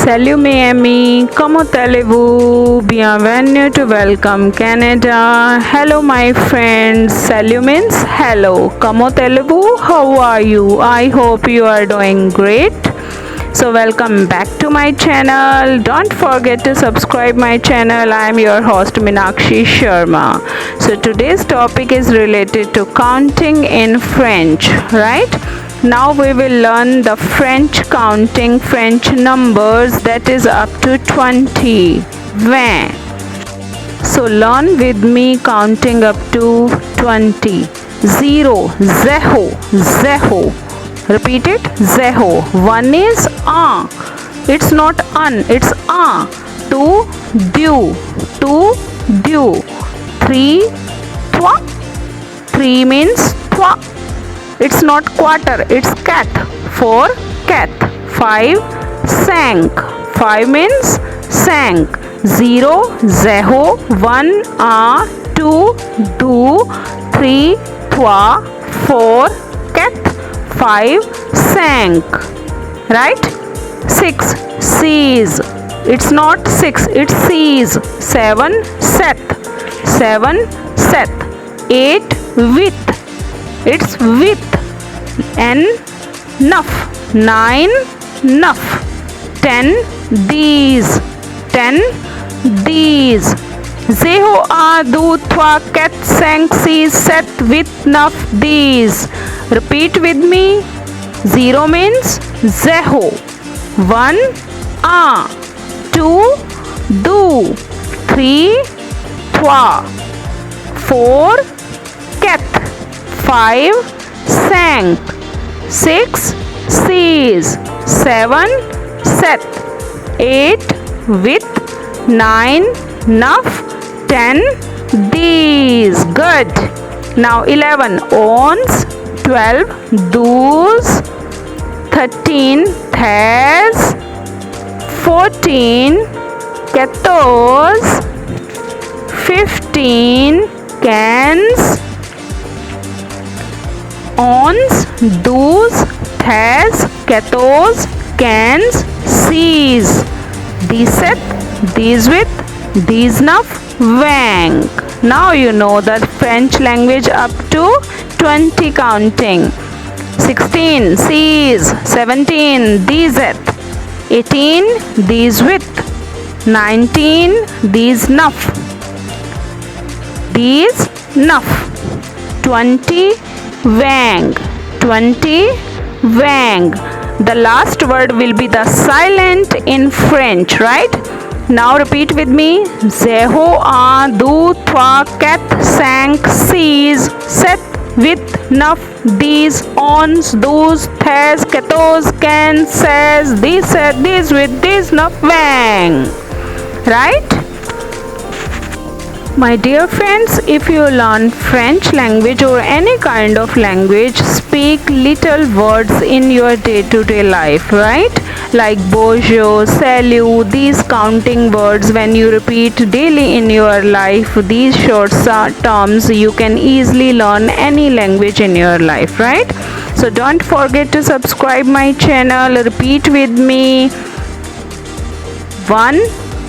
Salut Miami, como Telugu, bienvenue to welcome Canada. Hello my friends, salut means hello. Como Telugu, how are you? I hope you are doing great. So welcome back to my channel. Don't forget to subscribe my channel. I am your host Meenakshi Sharma. So today's topic is related to counting in French, right? Now we will learn the French counting, French numbers, that is up to 20. 20. So learn with me counting up to 20. 0, zéro, zéro. Repeat it, zéro. 1 is un. It's not un, it's un. 2, du, 2, du. 3, trois. 3 means trois. It's not quarter, it's cat. 4, cat. 5, cinq. 5 means cinq. 0, zéro. 1, un. 2, du. 3, trois. 4, cat. 5, cinq. Right? 6, six. It's not 6, it's six. 7, sept. 7, sept. 8, huit. It's with. N, neuf. 9, neuf. 10, these. 10, these. 0, un, deux, trois, quatre, cinq, six, sept, huit, neuf, these. Repeat with me. 0 means zéro. 1, un. 2, deux. 3, trois. 4, quatre. 5, cinq. 6, six. 7, sept. 8, huit. 9, neuf. 10, these. Good. Now 11, onze. 12, douze. 13, treize. 14, quatorze. 15, quinze. 11, douze, treize, quatorze, quinze, six. 17, 18, 19, 20. Now you know the French language up to 20 counting. 16, six. 17, 17. 18, 18. 19, 19. 20, wang. 20, wang. The last word will be the silent in French, right? Now repeat with me. Zéro, un, deux, trois, quatre, cinq, six, sept, huit, neuf, dix, onze, douze, treize, quatorze, quinze, seize, 17, 18, 19, 20. Right? My dear friends, if you learn French language or any kind of language, speak little words in your day-to-day life, right? Like bonjour, salut, these counting words when you repeat daily in your life, these short terms, you can easily learn any language in your life, right? So don't forget to subscribe my channel. Repeat with me. 1,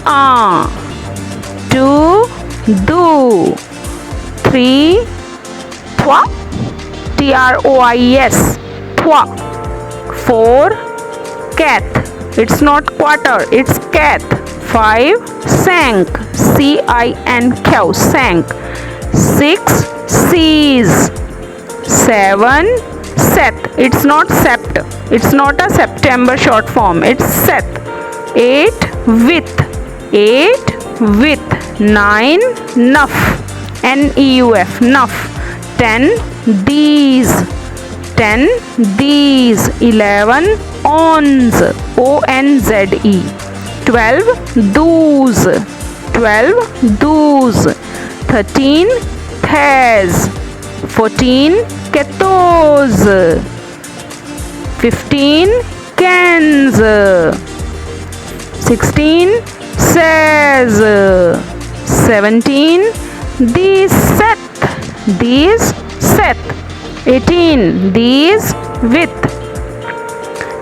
un. 2, deux. 3, trois. Trois. Trois. 4, quatre. It's not quarter, it's cat. 5, cinq. C-I-N-Q, cinq. 6, six. 7, sept. It's not sept. It's not a September short form. It's set. 8, with. 8, with. 9, neuf. N-E-U-F, neuf. 10, these. 10, these. 11, onze. O-N-Z-E. 12, douze. 12, douze. 13, treize. 14, quatorze. 15, quinze. 16, seize. 17, dix-sept. 18, these with.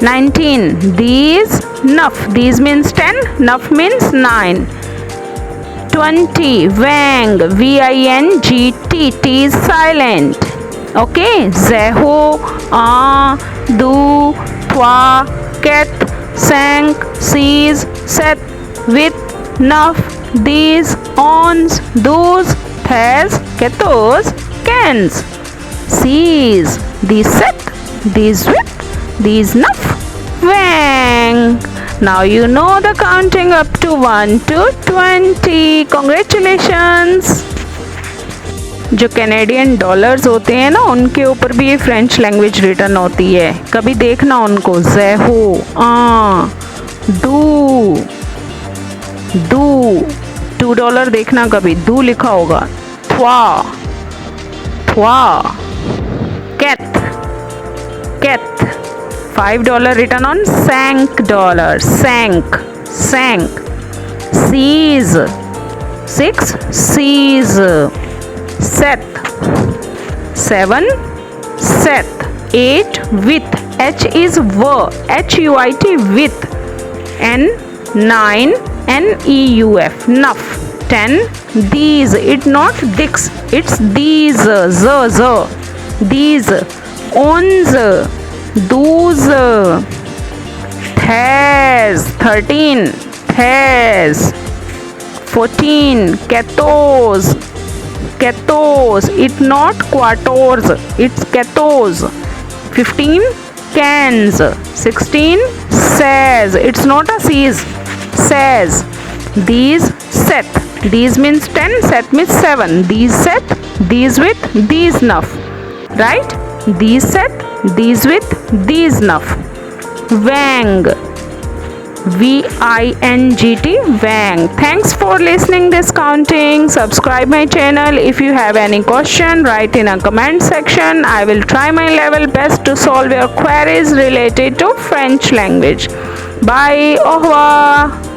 19, these Nuf. These means 10. Nuf means 9. 20. Vang. V-I-N-G-T. T is silent. Okay. Zeho, du, twa, ket, sank, sees, set, with, nuf, these, ons, those, thes, ketos, cans. Sees. These set. These with. These nuf. Vang. Now you know the counting up to 1 to 20. Congratulations. जो Canadian dollars होते हैं ना उनके ऊपर भी ये French language return होती है, कभी देखना उनको. ज़ेहो, डू, $2 देखना कभी, डू लिखा होगा. थ्वा, कैथ, $5 रिटर्न ऑन सैंक डॉलर, सैंक. सीज, 6 सीज. Seth, 7 Seth. 8 with, H is HUIT with. 9 NEUF, nuff. 10 these, it not dicks, it's these, these. Ons, those. Thes, 13 thes. 14 ketos, it not quarters, it's ketos. 15 cans. 16 says, it's not a sees, says. These set. These means 10, set means 7. These set, these with, these nuff. Right? These set, these with, these nuff. Vang. V-I-N-G-T, Vang. Thanks for listening this counting. Subscribe my channel. If you have any question, write in a comment section. I will try my level best to solve your queries related to French language. Bye. Au revoir.